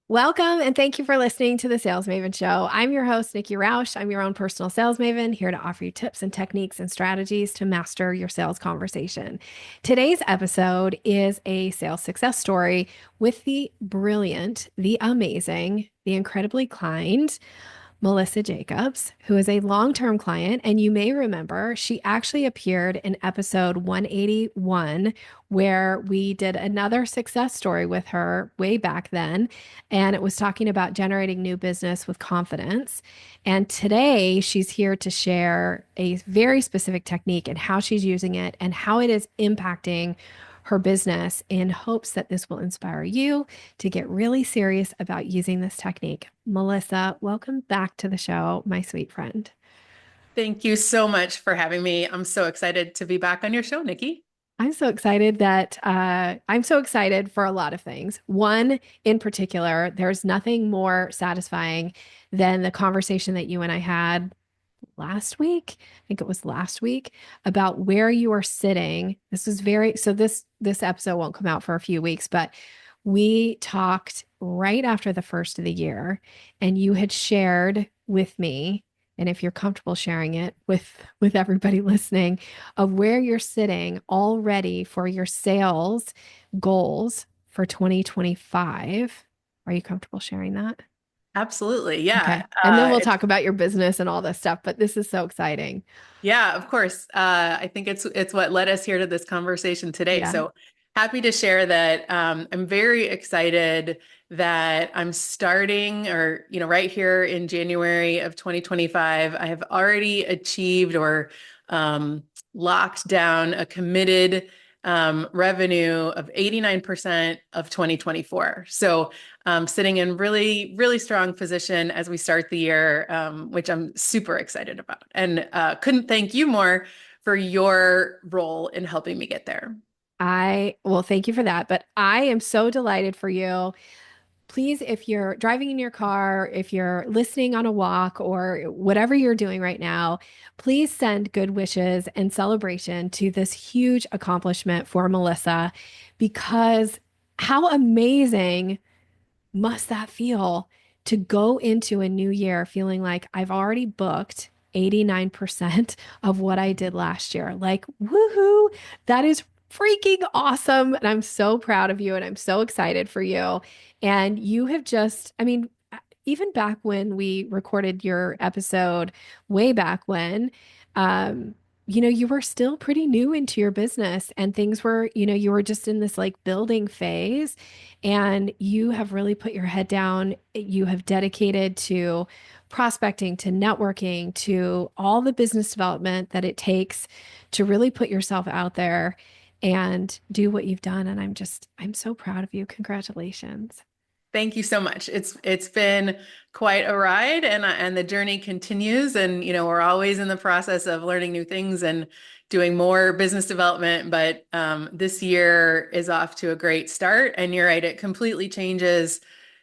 Welcome and thank you for listening to the Sales Maven Show. I'm your host, Nikki Roush. I'm your own personal sales maven, here to offer you tips and techniques and strategies to master your sales conversation. Today's episode is a sales success story with the brilliant, the amazing, the incredibly kind Melissa Jacobs, who is a long term client. And you may remember she actually appeared in episode 181, where we did another success story with her way back then. And it was talking about generating new business with confidence. And today she's here to share a very specific technique and how she's using it and how it is impacting her business in hopes that this will inspire you to get really serious about using this technique. Melissa, welcome back to the show, my sweet friend. Thank you so much for having me. I'm so excited to be back on your show, Nikki. I'm so excited for a lot of things. One in particular, there's nothing more satisfying than the conversation that you and I had last week. I think it was last week about where you are sitting. This episode won't come out for a few weeks, but we talked right after the first of the year, and you had shared with me, and if you're comfortable sharing it with everybody listening, of where you're sitting already for your sales goals for 2025. Are you comfortable sharing that? Absolutely. Yeah. Okay. And then we'll talk about your business and all this stuff, but this is so exciting. Yeah, of course. I think it's what led us here to this conversation today. Yeah. So happy to share that I'm very excited that I'm starting right here in January of 2025. I have already achieved or um, locked down a committed revenue of 89% of 2024. So sitting in really, really strong position as we start the year, which I'm super excited about. And couldn't thank you more for your role in helping me get there. Well, thank you for that. But I am so delighted for you. Please, if you're driving in your car, if you're listening on a walk, or whatever you're doing right now, please send good wishes and celebration to this huge accomplishment for Melissa, because how amazing must that feel to go into a new year feeling like I've already booked 89% of what I did last year? Like, woohoo, that is freaking awesome. And I'm so proud of you and I'm so excited for you. And you have just, I mean, even back when we recorded your episode, way back when, um, you were still pretty new into your business and things were, you were just in this like building phase, and you have really put your head down. You have dedicated to prospecting, to networking, to all the business development that it takes to really put yourself out there and do what you've done. And I'm so proud of you. Congratulations. Thank you so much. It's been quite a ride, and the journey continues. And we're always in the process of learning new things and doing more business development. But this year is off to a great start. And you're right, it completely changes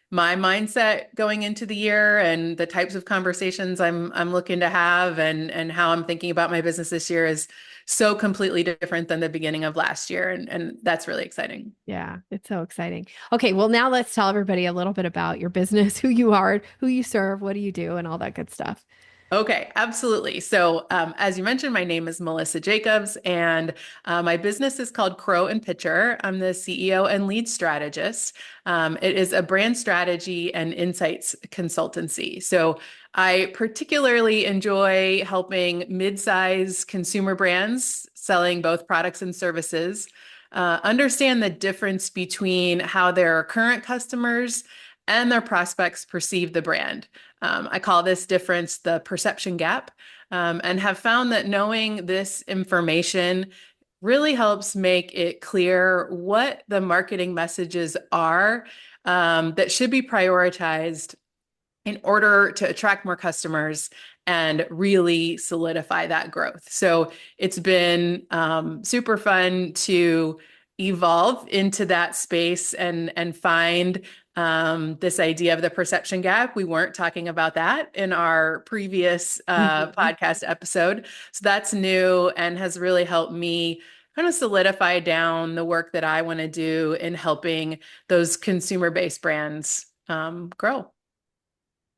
my mindset going into the year and the types of conversations I'm looking to have, and how I'm thinking about my business this year is so completely different than the beginning of last year. And that's really exciting. Yeah, it's so exciting. Okay, well, now let's tell everybody a little bit about your business, who you are, who you serve, what do you do, and all that good stuff. Okay, absolutely. So, as you mentioned, my name is Melissa Jacobs, and my business is called Crow and Pitcher. I'm the CEO and lead strategist. It is a brand strategy and insights consultancy. So, I particularly enjoy helping midsize consumer brands selling both products and services understand the difference between how their current customers and their prospects perceive the brand. I call this difference the perception gap, and have found that knowing this information really helps make it clear what the marketing messages are that should be prioritized in order to attract more customers and really solidify that growth. So it's been super fun to evolve into that space and find this idea of the perception gap. We weren't talking about that in our previous Mhm. podcast episode. So that's new and has really helped me kind of solidify down the work that I want to do in helping those consumer-based brands grow.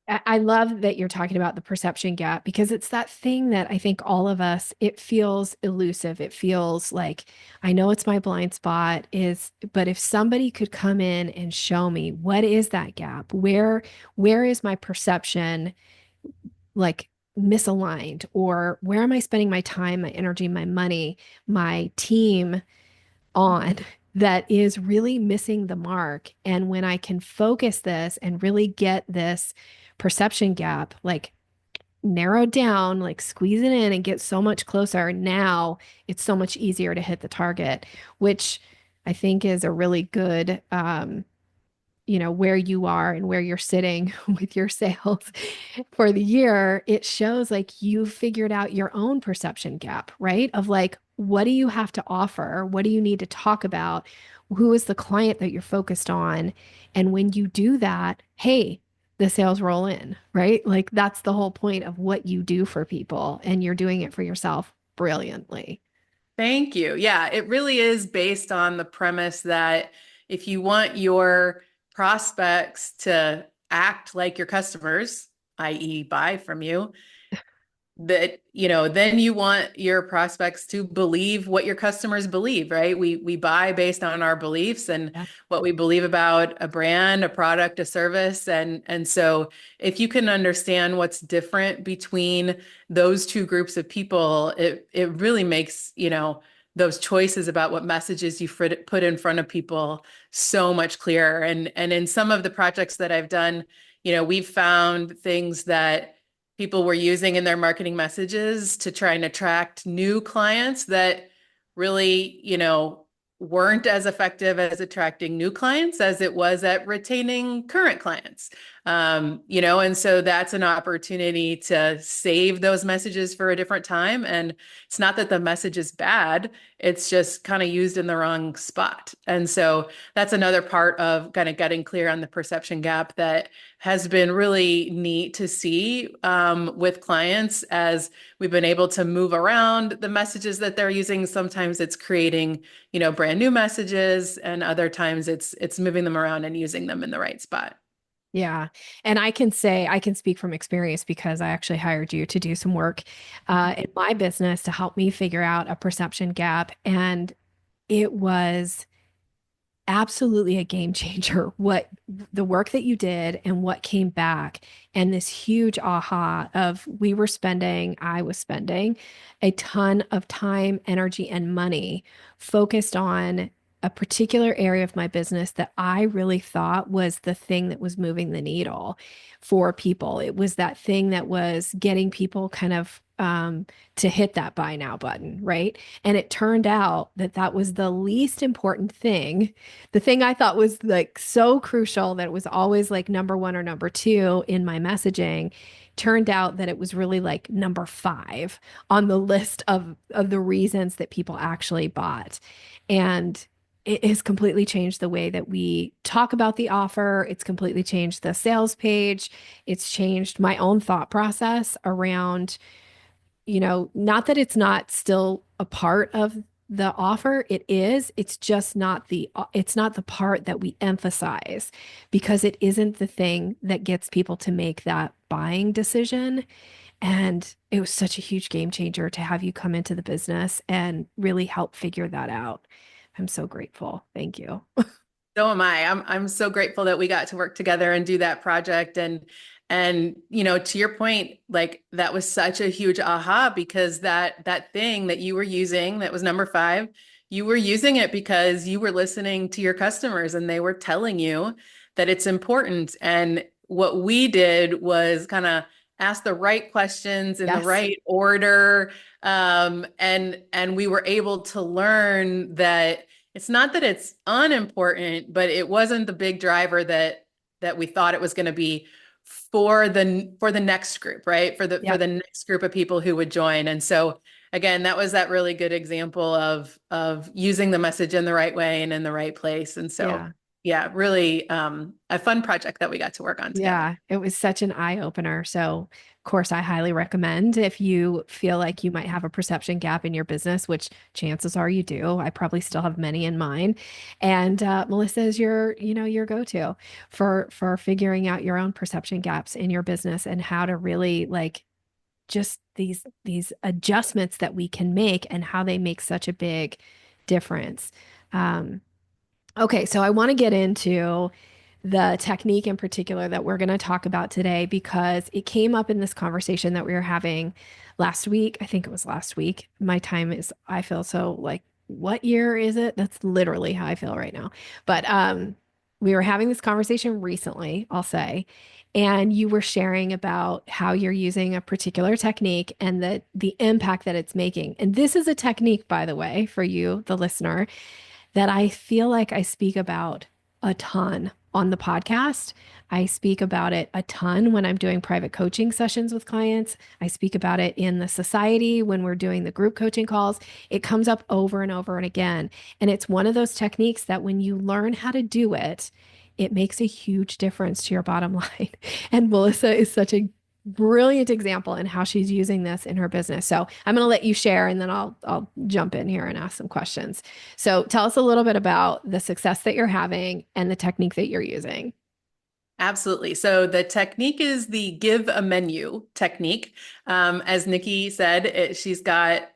I love that you're talking about the perception gap because it's that thing that I think all of us, it feels elusive. It feels like I know it's my blind spot but if somebody could come in and show me what is that gap? Where is my perception like misaligned, or where am I spending my time, my energy, my money, my team on that is really missing the mark? And when I can focus this and really get this perception gap, like narrowed down, like squeeze it in and get so much closer, now it's so much easier to hit the target, which I think is a really good where you are and where you're sitting with your sales for the year. It shows like you figured out your own perception gap, right? Of like, what do you have to offer? What do you need to talk about? Who is the client that you're focused on? And when you do that, hey, the sales roll in, right? Like that's the whole point of what you do for people, and you're doing it for yourself brilliantly. Thank you. Yeah, it really is based on the premise that if you want your prospects to act like your customers, i.e., buy from you, that then you want your prospects to believe what your customers believe, right? We buy based on our beliefs and Yeah. what we believe about a brand, a product, a service. And so if you can understand what's different between those two groups of people, it really makes those choices about what messages you put in front of people so much clearer. And in some of the projects that I've done, we've found things that people were using in their marketing messages to try and attract new clients that really, weren't as effective as attracting new clients as it was at retaining current clients. And so that's an opportunity to save those messages for a different time. And it's not that the message is bad, it's just kind of used in the wrong spot. And so that's another part of kind of getting clear on the perception gap that has been really neat to see with clients as we've been able to move around the messages that they're using. Sometimes it's creating, brand new messages, and other times it's moving them around and using them in the right spot. Yeah. And I can say, I can speak from experience because I actually hired you to do some work in my business to help me figure out a perception gap. And it was absolutely a game changer what the work that you did and what came back, and this huge aha of I was spending a ton of time, energy, and money focused on a particular area of my business that I really thought was the thing that was moving the needle for people. It was that thing that was getting people kind of to hit that buy now button, right? And it turned out that that was the least important thing, the thing I thought was like so crucial that it was always like number one or number two in my messaging. Turned out that it was really like number five on the list of the reasons that people actually bought. And it has completely changed the way that we talk about the offer. It's completely changed the sales page. It's changed my own thought process around, not that it's not still a part of the offer. It is. It's not the part that we emphasize because it isn't the thing that gets people to make that buying decision. And it was such a huge game changer to have you come into the business and really help figure that out. I'm so grateful. Thank you. So am I. I'm so grateful that we got to work together and do that project. And to your point, like that was such a huge aha because that thing that you were using that was number five, you were using it because you were listening to your customers and they were telling you that it's important. And what we did was kind of ask the right questions in the Yes. right order. And we were able to learn that it's not that it's unimportant, but it wasn't the big driver that we thought it was going to be for the next group, right? For Yep. the next group of people who would join. And so again, that was that really good example of using the message in the right way and in the right place. And so Yeah. yeah, really a fun project that we got to work on together. Yeah, it was such an eye opener. So, of course, I highly recommend if you feel like you might have a perception gap in your business, which chances are you do. I probably still have many in mine. And Melissa is your go-to for figuring out your own perception gaps in your business and how to really like just these adjustments that we can make and how they make such a big difference. Um, okay, so I want to get into the technique in particular that we're going to talk about today because it came up in this conversation that we were having last week. I think it was last week. My time is, I feel so like, what year is it? That's literally how I feel right now. But we were having this conversation recently, I'll say, and you were sharing about how you're using a particular technique and the impact that it's making. And this is a technique, by the way, for you, the listener, that I feel like I speak about a ton on the podcast. I speak about it a ton when I'm doing private coaching sessions with clients. I speak about it in the society when we're doing the group coaching calls. It comes up over and over and again. And it's one of those techniques that when you learn how to do it, it makes a huge difference to your bottom line. And Melissa is such a brilliant example in how she's using this in her business. So I'm going to let you share and then I'll jump in here and ask some questions. So tell us a little bit about the success that you're having and the technique that you're using. Absolutely. So the technique is the give a menu technique. As Nikki said, she's got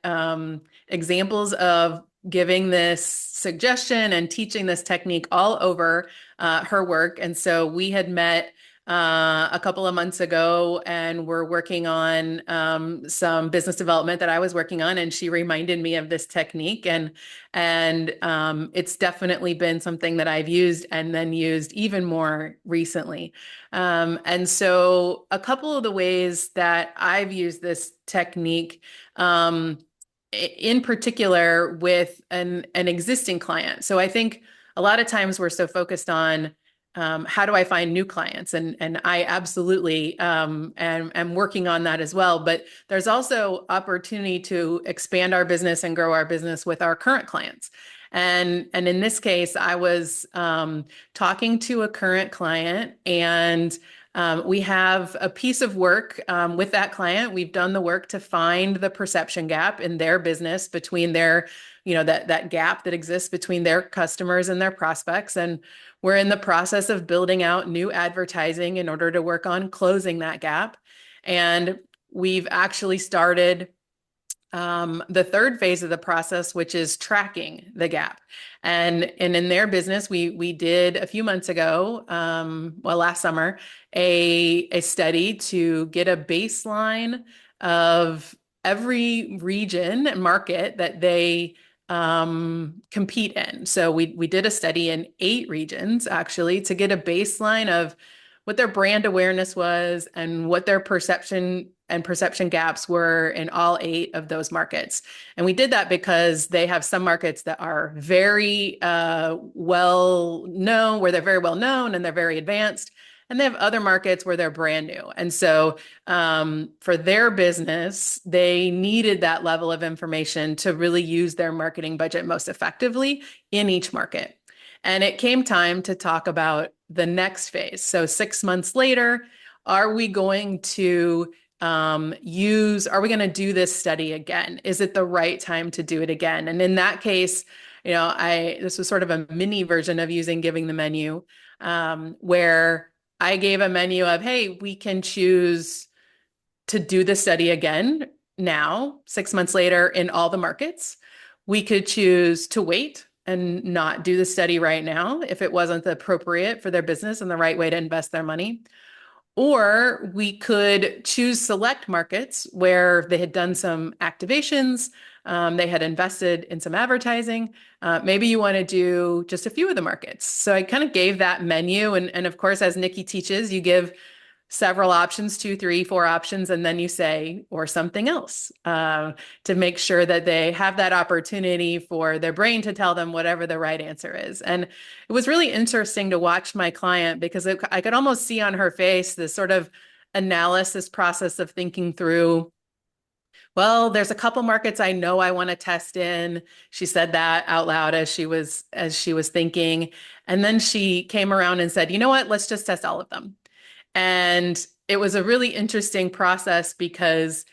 examples of giving this suggestion and teaching this technique all over her work. And so we had met a couple of months ago and we're working on some business development that I was working on, and she reminded me of this technique, and it's definitely been something that I've used and then used even more recently. And so a couple of the ways that I've used this technique, in particular with an existing client. So I think a lot of times we're so focused on how do I find new clients? And I absolutely am working on that as well. But there's also opportunity to expand our business and grow our business with our current clients. And in this case, I was talking to a current client, and we have a piece of work with that client. We've done the work to find the perception gap in their business between their, that gap that exists between their customers and their prospects. And we're in the process of building out new advertising in order to work on closing that gap. And we've actually started the third phase of the process, which is tracking the gap. And in their business, we did a few months ago, last summer, a study to get a baseline of every region and market that they compete in. So we did a study in 8 regions actually to get a baseline of what their brand awareness was and what their perception gaps were in all 8 of those markets. And we did that because they have some markets that are very well known, where they're very well known and they're very advanced. And they have other markets where they're brand new. And so for their business, they needed that level of information to really use their marketing budget most effectively in each market. And it came time to talk about the next phase. So 6 months later, are we going to are we going to do this study again? Is it the right time to do it again? And in that case, this was sort of a mini version of giving the menu, where I gave a menu of, hey, we can choose to do the study again now, 6 months later in all the markets. We could choose to wait and not do the study right now if it wasn't appropriate for their business and the right way to invest their money. Or we could choose select markets where they had done some activations, they had invested in some advertising. Maybe you want to do just a few of the markets. So I kind of gave that menu. And of course, as Nikki teaches, you give several options, 2, 3, 4 options, and then you say, or something else, to make sure that they have that opportunity for their brain to tell them whatever the right answer is. And it was really interesting to watch my client because I could almost see on her face this sort of analysis process of thinking through Well, there's a couple markets I know I want to test in. She said that out loud as she was thinking. And then she came around and said, "You know what? Let's just test all of them." And it was a really interesting process because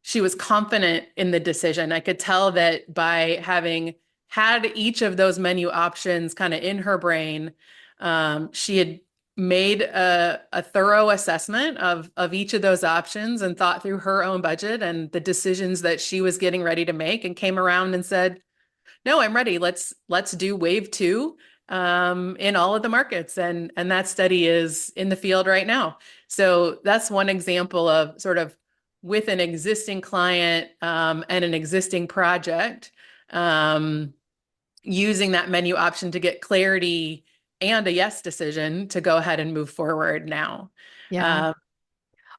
she was confident in the decision. I could tell that by having had each of those menu options kind of in her brain, she had made a thorough assessment of each of those options and thought through her own budget and the decisions that she was getting ready to make, and came around and said, "No, I'm ready. Let's do wave two in all of the markets." And that study is in the field right now. So that's one example of sort of with an existing client and an existing project, um, using that menu option to get clarity and a yes decision to go ahead and move forward now. Yeah. Um,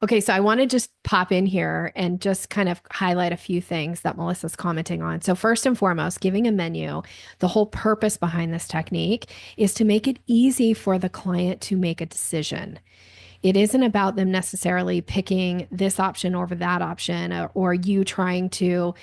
Okay, so I want to just pop in here and just kind of highlight a few things that Melissa's commenting on. So, first and foremost, giving a menu, the whole purpose behind this technique is to make it easy for the client to make a decision. It isn't about them necessarily picking this option over that option, or you trying to,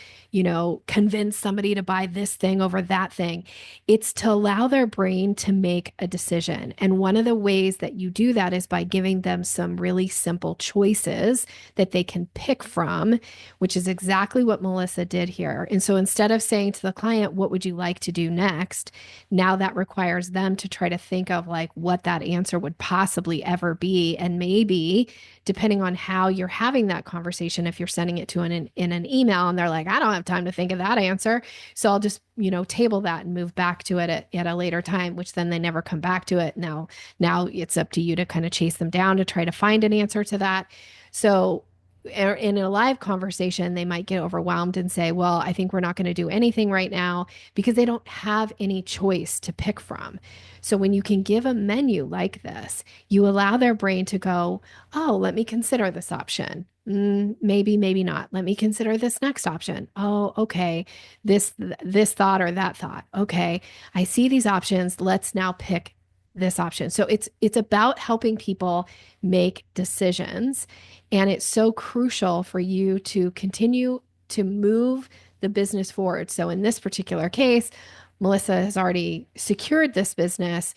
convince somebody to buy this thing over that thing. It's to allow their brain to make a decision. And one of the ways that you do that is by giving them some really simple choices that they can pick from, which is exactly what Melissa did here. And so instead of saying to the client, "What would you like to do next?" Now that requires them to try to think of like what that answer would possibly ever be. And maybe depending on how you're having that conversation, if you're sending it to in an email and they're like, "I don't have time to think of that answer, so I'll just, table that and move back to it at a later time," which then they never come back to it. Now it's up to you to kind of chase them down to try to find an answer to that. So in a live conversation, they might get overwhelmed and say, "Well, I think we're not going to do anything right now," because they don't have any choice to pick from. So when you can give a menu like this, you allow their brain to go, "Oh, let me consider this option. Maybe, maybe not. Let me consider this next option. Oh, okay. This thought or that thought. Okay. I see these options. Let's now pick this option." So it's about helping people make decisions, and it's so crucial for you to continue to move the business forward. So in this particular case, Melissa has already secured this business,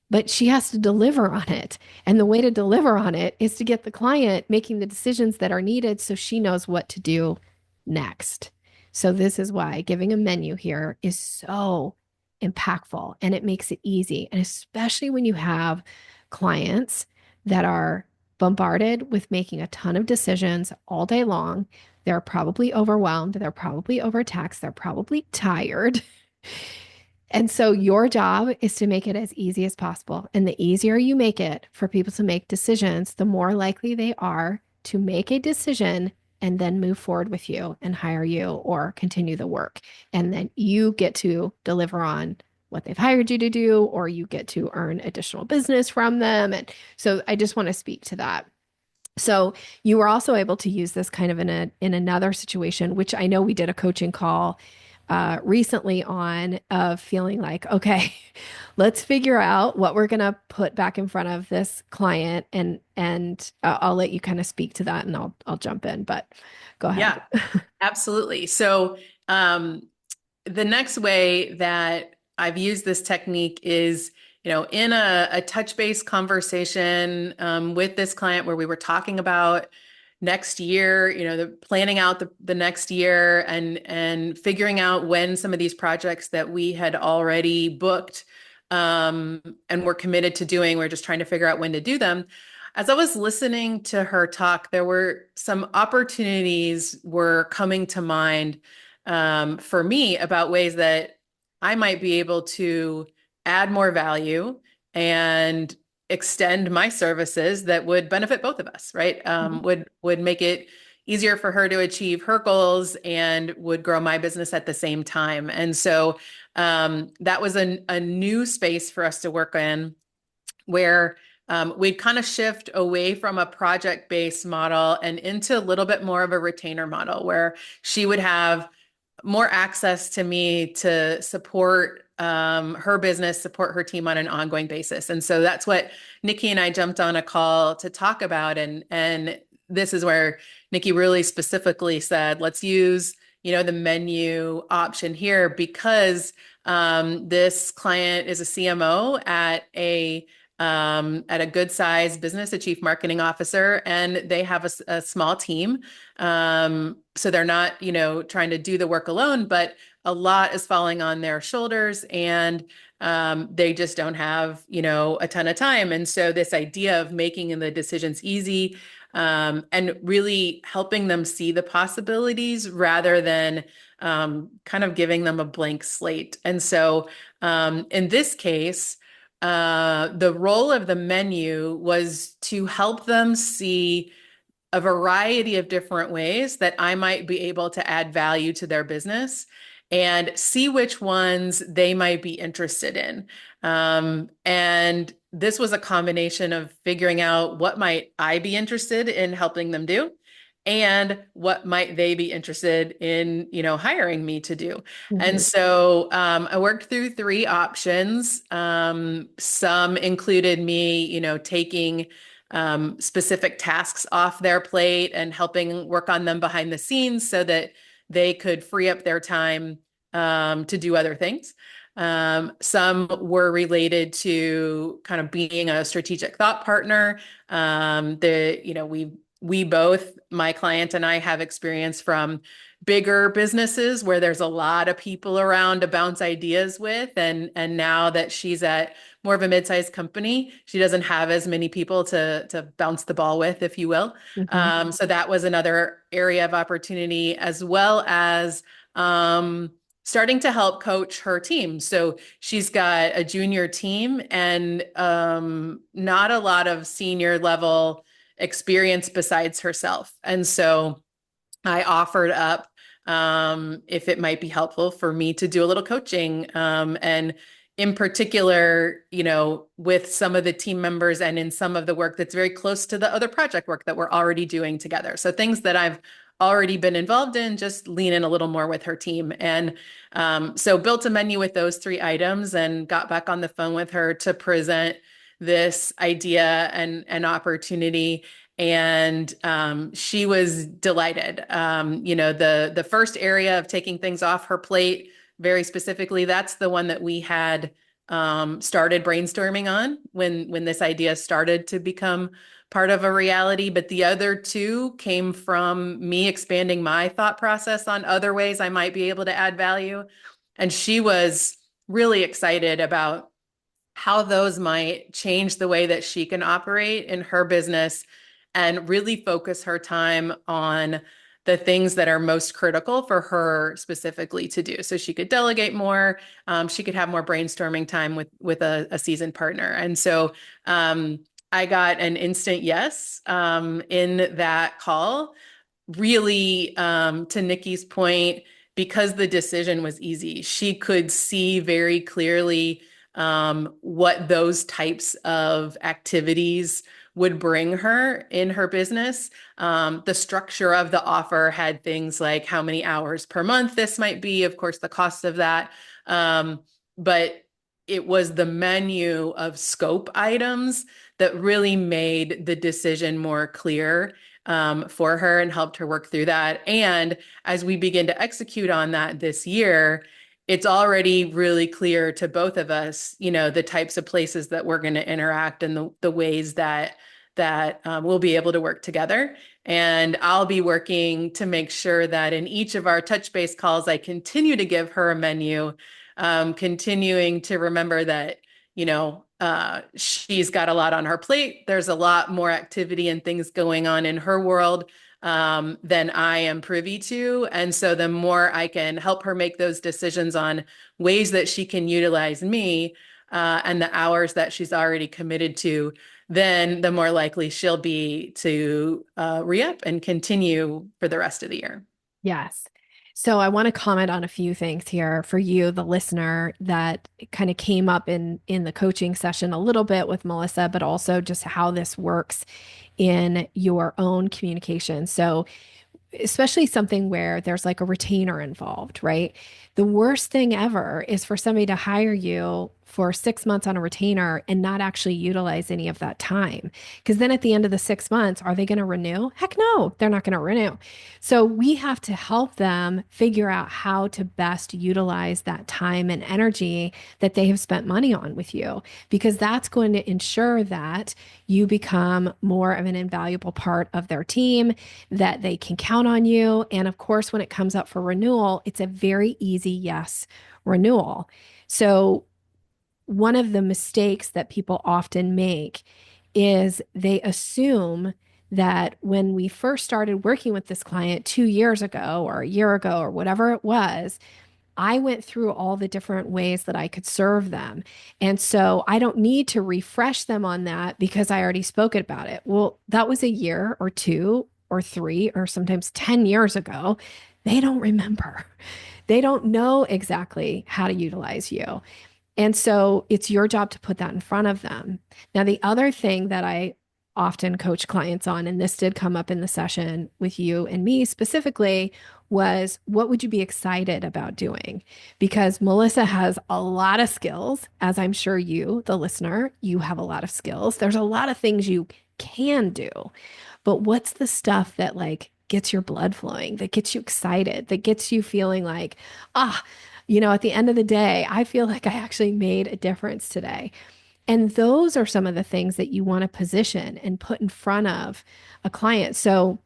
but she has to deliver on it. And the way to deliver on it is to get the client making the decisions that are needed so she knows what to do next. So, this is why giving a menu here is so impactful, and it makes it easy. And especially when you have clients that are bombarded with making a ton of decisions all day long, they're probably overwhelmed, they're probably overtaxed, they're probably tired. And so your job is to make it as easy as possible. And the easier you make it for people to make decisions, the more likely they are to make a decision and then move forward with you and hire you or continue the work. And then you get to deliver on what they've hired you to do, or you get to earn additional business from them. And so I just want to speak to that. So you were also able to use this kind of in another situation, which I know we did a coaching call recently on, of feeling like, okay, let's figure out what we're gonna put back in front of this client, and I'll let you kind of speak to that, and I'll jump in, but go ahead. yeah, absolutely. So, the next way that I've used this technique is, in a touch base conversation with this client where we were talking about next year, the planning out the next year, and figuring out when some of these projects that we had already booked and were committed to doing, we're just trying to figure out when to do them. As I was listening to her talk, there were some opportunities were coming to mind for me about ways that I might be able to add more value and extend my services that would benefit both of us, right? Mhm. Would make it easier for her to achieve her goals and would grow my business at the same time. And so that was a new space for us to work in, where we'd kind of shift away from a project-based model and into a little bit more of a retainer model, where she would have more access to me to support her business, support her team on an ongoing basis. And so that's what Nikki and I jumped on a call to talk about. And this is where Nikki really specifically said, let's use, the menu option here because this client is a CMO at a good size business, a chief marketing officer, and they have a small team. So they're not, trying to do the work alone, but a lot is falling on their shoulders, and they just don't have, a ton of time. And so this idea of making the decisions easy, and really helping them see the possibilities rather than kind of giving them a blank slate. And so in this case, the role of the menu was to help them see a variety of different ways that I might be able to add value to their business and see which ones they might be interested in. And this was a combination of figuring out what might I be interested in helping them do and what might they be interested in, hiring me to do. And Mhm. so I worked through three options. Some included me, taking specific tasks off their plate and helping work on them behind the scenes so that they could free up their time to do other things. Some were related to kind of being a strategic thought partner. We both, my client and I, have experience from bigger businesses where there's a lot of people around to bounce ideas with, and now that she's at more of a mid-sized company, she doesn't have as many people to bounce the ball with, if you will. Mhm. So that was another area of opportunity, as well as starting to help coach her team. So she's got a junior team and not a lot of senior level experience besides herself. And so I offered up if it might be helpful for me to do a little coaching. And in particular, with some of the team members and in some of the work that's very close to the other project work that we're already doing together. So things that I've already been involved in, just lean in a little more with her team. And so built a menu with those three items and got back on the phone with her to present this idea and an opportunity. And she was delighted. The first area of taking things off her plate, very specifically, that's the one that we had started brainstorming on when this idea started to become part of a reality. But the other two came from me expanding my thought process on other ways I might be able to add value. And she was really excited about how those might change the way that she can operate in her business and really focus her time on the things that are most critical for her specifically to do. So she could delegate more, she could have more brainstorming time with a seasoned partner. And so I got an instant yes in that call. Really, to Nikki's point, because the decision was easy, she could see very clearly what those types of activities would bring her in her business. The structure of the offer had things like how many hours per month this might be, of course, the cost of that. But it was the menu of scope items that really made the decision more clear for her and helped her work through that. And as we begin to execute on that this year, it's already really clear to both of us, the types of places that we're going to interact and the ways that we'll be able to work together. And I'll be working to make sure that in each of our touch base calls, I continue to give her a menu, continuing to remember that, she's got a lot on her plate. There's a lot more activity and things going on in her world than I am privy to. And so the more I can help her make those decisions on ways that she can utilize me and the hours that she's already committed to, then the more likely she'll be to re-up and continue for the rest of the year. Yes. So I want to comment on a few things here for you, the listener, that kind of came up in the coaching session a little bit with Melissa, but also just how this works in your own communication. So especially something where there's like a retainer involved, right? The worst thing ever is for somebody to hire you for 6 months on a retainer and not actually utilize any of that time. Because then at the end of the 6 months, are they going to renew? Heck no, they're not going to renew. So we have to help them figure out how to best utilize that time and energy that they have spent money on with you, because that's going to ensure that you become more of an invaluable part of their team, that they can count on you. And of course, when it comes up for renewal, it's a very easy yes renewal. So, one of the mistakes that people often make is they assume that when we first started working with this client 2 years ago or a year ago or whatever it was, I went through all the different ways that I could serve them. And so I don't need to refresh them on that because I already spoke about it. Well, that was a year or two or three or sometimes 10 years ago. They don't remember. They don't know exactly how to utilize you. And so it's your job to put that in front of them. Now, the other thing that I often coach clients on, and this did come up in the session with you and me specifically, was what would you be excited about doing? Because Melissa has a lot of skills, as I'm sure you, the listener, you have a lot of skills. There's a lot of things you can do, but what's the stuff that like gets your blood flowing, that gets you excited, that gets you feeling like, ah, at the end of the day, I feel like I actually made a difference today. And those are some of the things that you want to position and put in front of a client. So,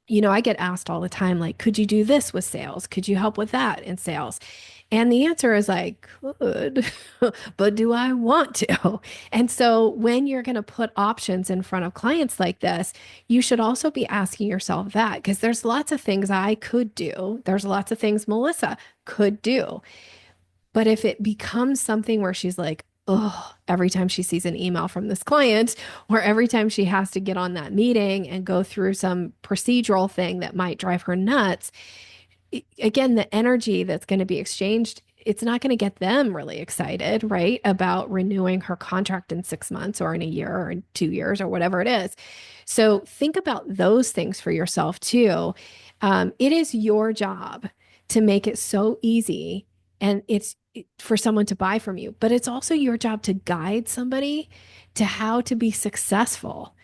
I get asked all the time, like, could you do this with sales? Could you help with that in sales? And the answer is like, could, but do I want to? And so when you're going to put options in front of clients like this, you should also be asking yourself that, because there's lots of things I could do. There's lots of things Melissa could do. But if it becomes something where she's like, oh, every time she sees an email from this client, or every time she has to get on that meeting and go through some procedural thing that might drive her nuts, again, the energy that's going to be exchanged, it's not going to get them really excited, right? About renewing her contract in 6 months or in a year or in 2 years or whatever it is. So think about those things for yourself too. It is your job to make it so easy and it's for someone to buy from you, but it's also your job to guide somebody to how to be successful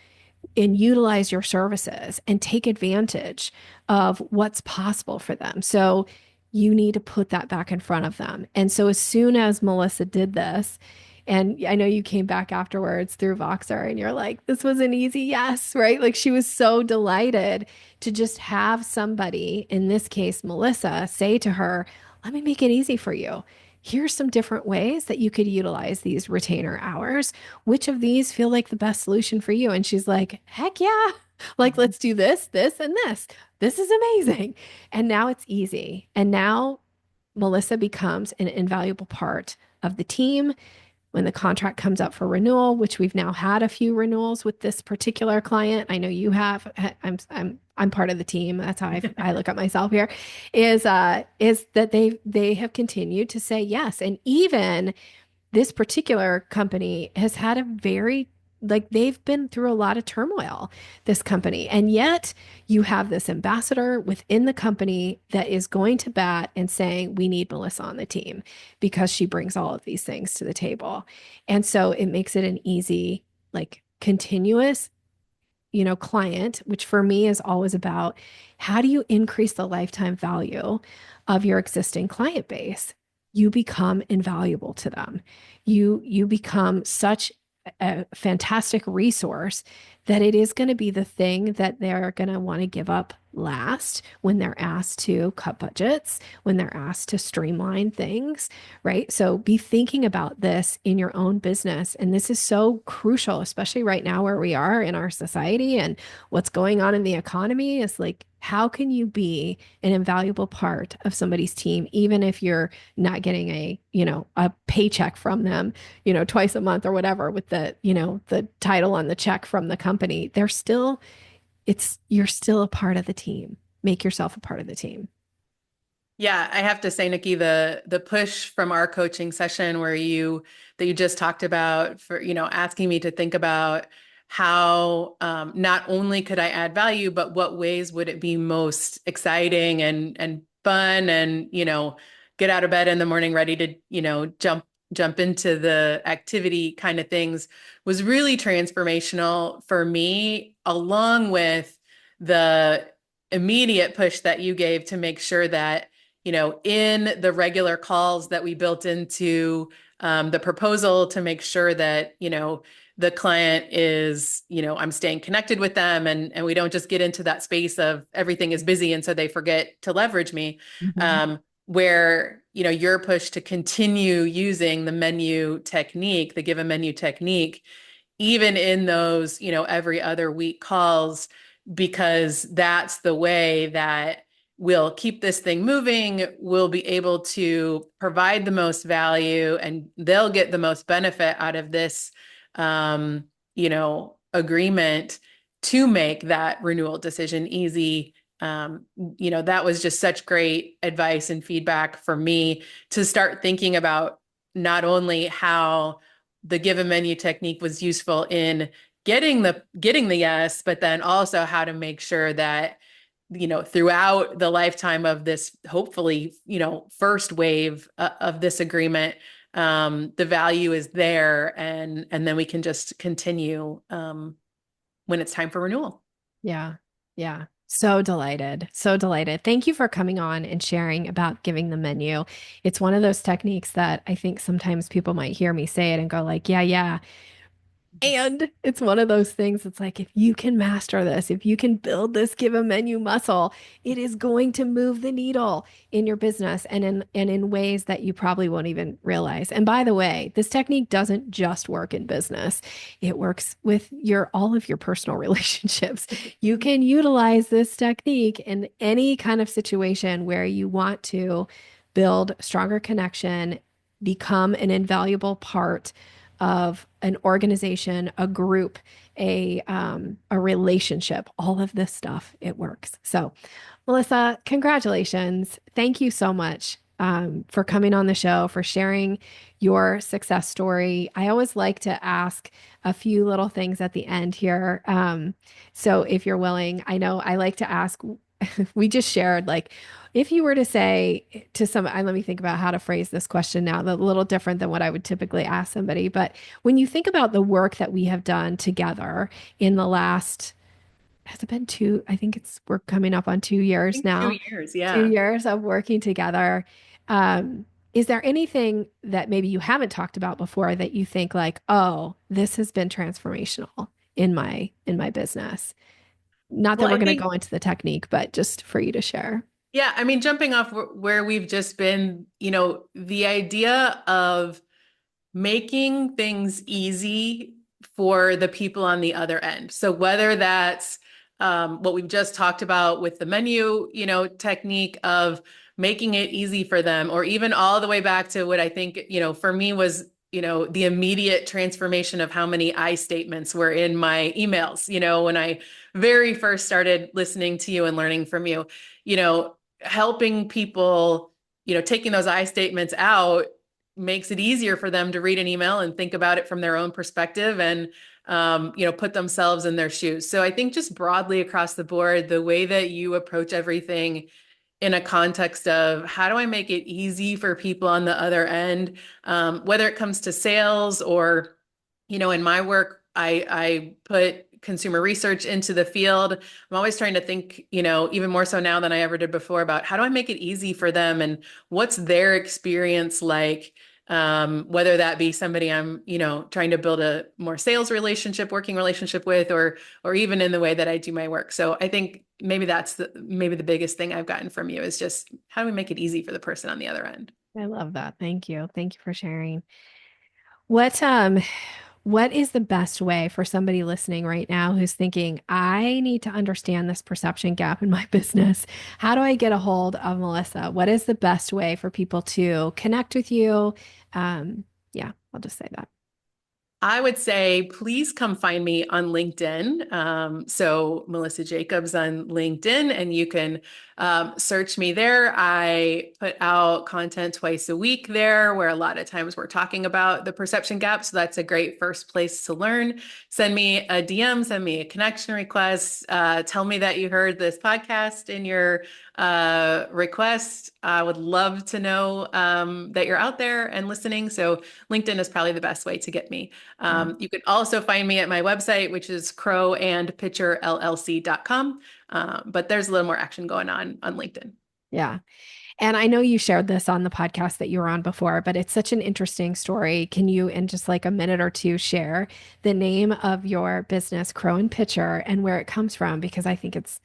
and utilize your services and take advantage of what's possible for them. So you need to put that back in front of them. And so as soon as Melissa did this, and I know you came back afterwards through Voxer and you're like, this was an easy yes, right? Like she was so delighted to just have somebody, in this case, Melissa, say to her, let me make it easy for you. Here's some different ways that you could utilize these retainer hours. Which of these feel like the best solution for you? And she's like, heck yeah. Like, let's do this, this, and this. This is amazing. And now it's easy. And now Melissa becomes an invaluable part of the team when the contract comes up for renewal, which we've now had a few renewals with this particular client. I know you have. I'm part of the team. That's how I look at myself here. Is that they have continued to say yes, and even this particular company has had a very, like, they've been through a lot of turmoil, this company. And yet you have this ambassador within the company that is going to bat and saying, we need Melissa on the team because she brings all of these things to the table. And so it makes it an easy, like, continuous, client, which for me is always about how do you increase the lifetime value of your existing client base? You become invaluable to them. You become such a fantastic resource that it is going to be the thing that they're going to want to give up last when they're asked to cut budgets, when they're asked to streamline things, right? So be thinking about this in your own business. And this is so crucial, especially right now where we are in our society and what's going on in the economy is like, how can you be an invaluable part of somebody's team, even if you're not getting a paycheck from them, twice a month or whatever with the title on the check from the company, you're still a part of the team. Make yourself a part of the team. Yeah, I have to say, Nikki, the push from our coaching session where that you just talked about for, asking me to think about how not only could I add value, but what ways would it be most exciting and fun and, get out of bed in the morning ready to, jump into the activity kind of things was really transformational for me, along with the immediate push that you gave to make sure that, in the regular calls that we built into the proposal to make sure that, the client is, I'm staying connected with them and we don't just get into that space of everything is busy and so they forget to leverage me. Mhm. Where, your push to continue using the menu technique, the give a menu technique, even in those, every other week calls, because that's the way that we'll keep this thing moving. We'll be able to provide the most value and they'll get the most benefit out of this, agreement to make that renewal decision easy. That was just such great advice and feedback for me to start thinking about not only how the give a menu technique was useful in getting the yes, but then also how to make sure that, throughout the lifetime of this, hopefully, first wave of this agreement, the value is there, and then we can just continue when it's time for renewal. Yeah. Yeah. So delighted. So delighted. Thank you for coming on and sharing about giving the menu. It's one of those techniques that I think sometimes people might hear me say it and go like, yeah, yeah. And it's one of those things. It's like, if you can master this, if you can build this give a menu muscle, it is going to move the needle in your business and in ways that you probably won't even realize. And by the way, this technique doesn't just work in business. It works with all of your personal relationships. You can utilize this technique in any kind of situation where you want to build stronger connection, become an invaluable part of an organization, a group, a relationship, all of this stuff, it works. So, Melissa, congratulations. Thank you so much for coming on the show, for sharing your success story. I always like to ask a few little things at the end here. So, if you're willing, I know I like to ask, we just shared like, if you were to say to let me think about how to phrase this question now, a little different than what I would typically ask somebody. But when you think about the work that we have done together in the last, has it been two? I think we're coming up on 2 years I think two now, years, two yeah. years of working together. Um, is there anything that maybe you haven't talked about before that you think like, oh, this has been transformational in my business? Not that Well, we're I going to think, go into the technique, but just for you to share. yeah, I mean, jumping off where we've just been, the idea of making things easy for the people on the other end. So whether that's what we've just talked about with the menu, technique of making it easy for them, or even all the way back to what I think, for me was, the immediate transformation of how many I statements were in my emails, when I very first started listening to you and learning from you, helping people, taking those I statements out makes it easier for them to read an email and think about it from their own perspective and put themselves in their shoes. So I think just broadly across the board, the way that you approach everything in a context of how do I make it easy for people on the other end, whether it comes to sales or, in my work, I put consumer research into the field. I'm always trying to think, even more so now than I ever did before, about how do I make it easy for them and what's their experience like, whether that be somebody I'm, trying to build a more sales relationship, working relationship with, or even in the way that I do my work. So I think maybe that's maybe the biggest thing I've gotten from you is just how do we make it easy for the person on the other end? I love that. Thank you. Thank you for sharing. What is the best way for somebody listening right now who's thinking, I need to understand this perception gap in my business? How do I get a hold of Melissa? What is the best way for people to connect with you? Yeah, I'll just say that. I would say, please come find me on LinkedIn. So Melissa Jacobs on LinkedIn, and you can search me there. I put out content twice a week there, where a lot of times we're talking about the perception gap. So that's a great first place to learn. Send me a DM, send me a connection request. Tell me that you heard this podcast in your request. I would love to know that you're out there and listening. So LinkedIn is probably the best way to get me. Yeah. You can also find me at my website, which is crowandpitcherllc.com. But there's a little more action going on LinkedIn. Yeah. And I know you shared this on the podcast that you were on before, but it's such an interesting story. Can you, in just like a minute or two, share the name of your business, Crow and Pitcher, and where it comes from? Because I think it's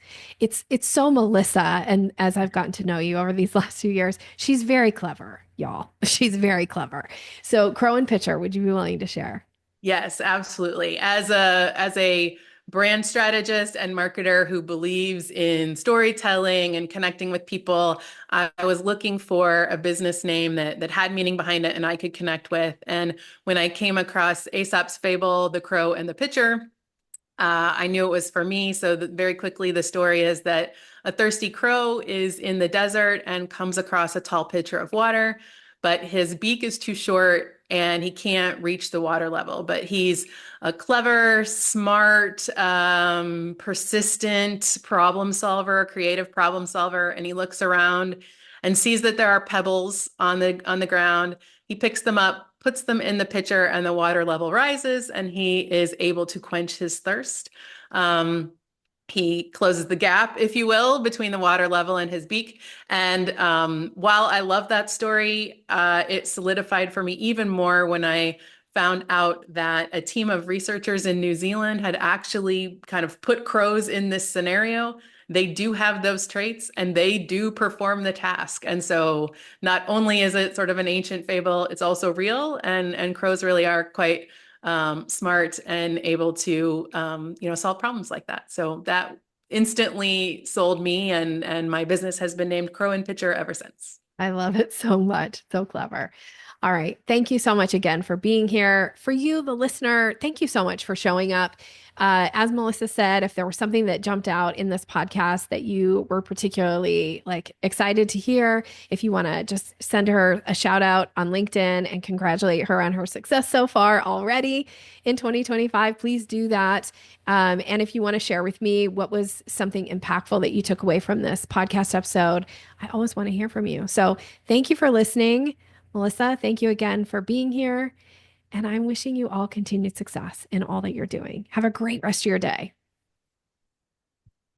so Melissa. And as I've gotten to know you over these last few years, she's very clever, y'all. She's very clever. So Crow and Pitcher, would you be willing to share? Yes, absolutely. As a brand strategist and marketer who believes in storytelling and connecting with people, I was looking for a business name that had meaning behind it and I could connect with. And when I came across Aesop's fable, The Crow and the Pitcher, I knew it was for me. So very quickly, the story is that a thirsty crow is in the desert and comes across a tall pitcher of water, but his beak is too short and he can't reach the water level. But he's a clever, smart, persistent problem solver, creative problem solver, and he looks around and sees that there are pebbles on the ground. He picks them up, puts them in the pitcher, and the water level rises, and he is able to quench his thirst. Um, he closes the gap, if you will, between the water level and his beak. And while I love that story, it solidified for me even more when I found out that a team of researchers in New Zealand had actually kind of put crows in this scenario. They do have those traits and they do perform the task. And so not only is it sort of an ancient fable, it's also real, and crows really are quite smart and able to solve problems like that. So that instantly sold me, and my business has been named Crow and Pitcher ever since. I love it so much. So clever. All right. Thank you so much again for being here. For you, the listener, thank you so much for showing up. As Melissa said, if there was something that jumped out in this podcast that you were particularly like excited to hear, if you want to just send her a shout out on LinkedIn and congratulate her on her success so far already in 2025, please do that. And if you want to share with me what was something impactful that you took away from this podcast episode, I always want to hear from you. So thank you for listening. Melissa, thank you again for being here. And I'm wishing you all continued success in all that you're doing. Have a great rest of your day.